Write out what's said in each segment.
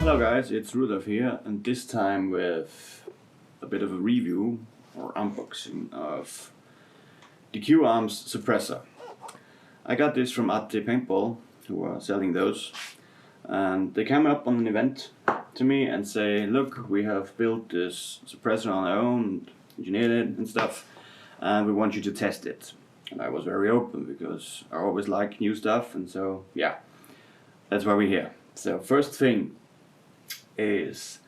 Hello guys, it's Rudolf here, and this time with a bit of a review or unboxing of the Q Arms Suppressor. I got this from Paintball, who are selling those, and they came up on an event to me and say, look, we have built this suppressor on our own, engineered it and stuff, and we want you to test it. And I was very open because I always like new stuff, and so yeah, that's why we're here. So first thing is,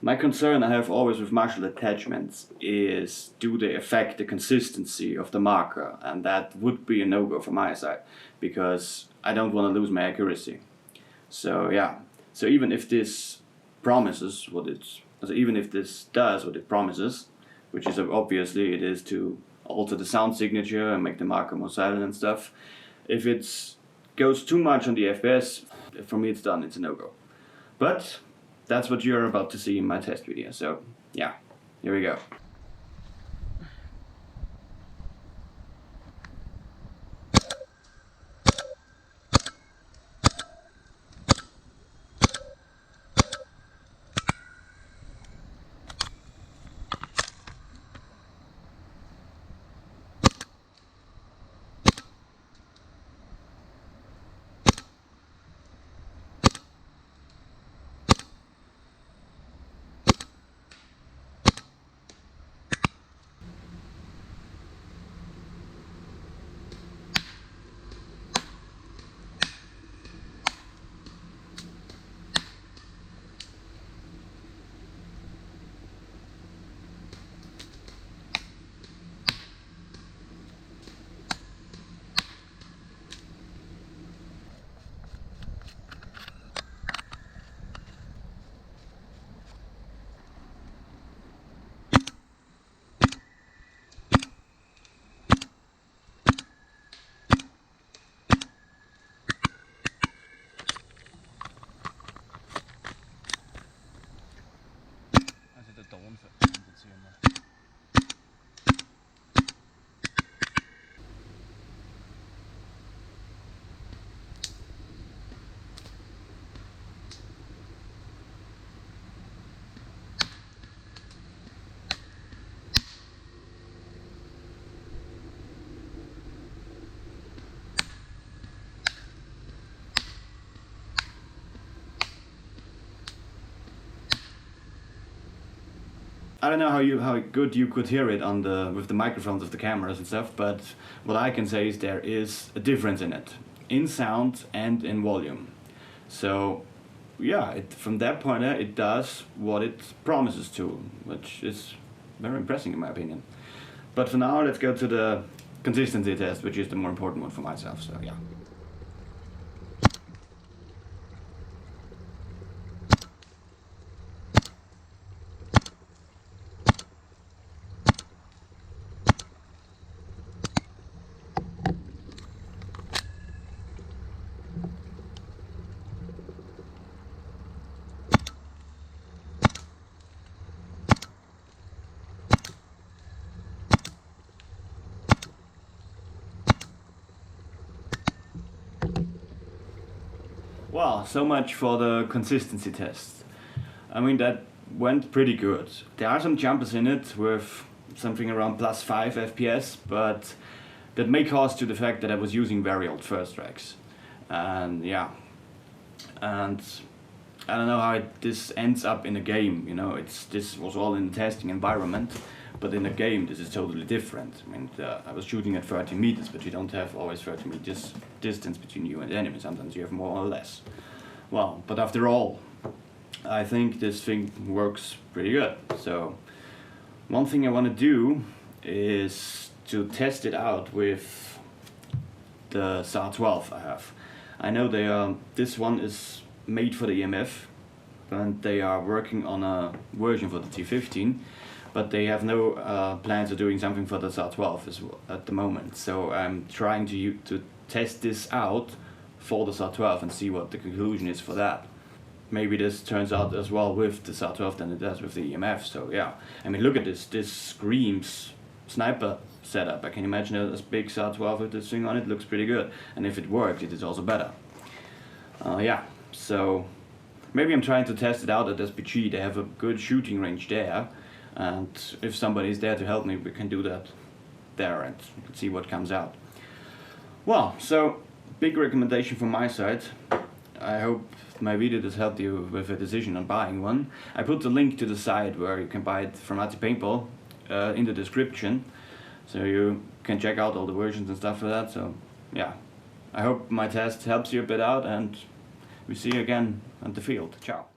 my concern I have always with martial attachments is, do they affect the consistency of the marker? And that would be a no-go from my side, because I don't want to lose my accuracy. So yeah, so even if this promises what it's, even if this does what it promises, which is obviously it is to alter the sound signature and make the marker more silent and stuff, if it goes too much on the FPS, for me it's done, it's a no-go. But that's what you're about to see in my test video, so yeah, here we go. I don't know how good you could hear it on with the microphones of the cameras and stuff, but what I can say is there is a difference in it, in sound and in volume. So yeah, from that point it does what it promises to, which is very impressive in my opinion. But for now, let's go to the consistency test, which is the more important one for myself, so yeah. Well, so much for the consistency test. I mean, that went pretty good. There are some jumpers in it with something around +5 FPS, but that may cause to the fact that I was using very old first tracks. And yeah, and I don't know how this ends up in a game, you know, this was all in the testing environment, but in a game this is totally different. I mean, I was shooting at 30 meters, but you don't have always 30 meters distance between you and the enemy, sometimes you have more or less. Well, but after all, I think this thing works pretty good. So one thing I want to do is to test it out with the SAR-12 I have. I know this one is made for the EMF, and they are working on a version for the T15, but they have no plans of doing something for the SAR-12 at the moment. So I'm trying to test this out for the SAR-12 and see what the conclusion is for that. Maybe this turns out as well with the SAR-12 than it does with the EMF, so yeah. I mean, look at this screams sniper setup. I can imagine a big SAR-12 with this thing on it, looks pretty good. And if it works, it is also better. Yeah, so maybe I'm trying to test it out at SPG. They have a good shooting range there, and if somebody's there to help me, we can do that there and see what comes out. Well, so big recommendation from my side. I hope my video has helped you with a decision on buying one. I put the link to the site where you can buy it from Paintball in the description, so you can check out all the versions and stuff like that. So yeah, I hope my test helps you a bit out, and we see you again on the field. Ciao.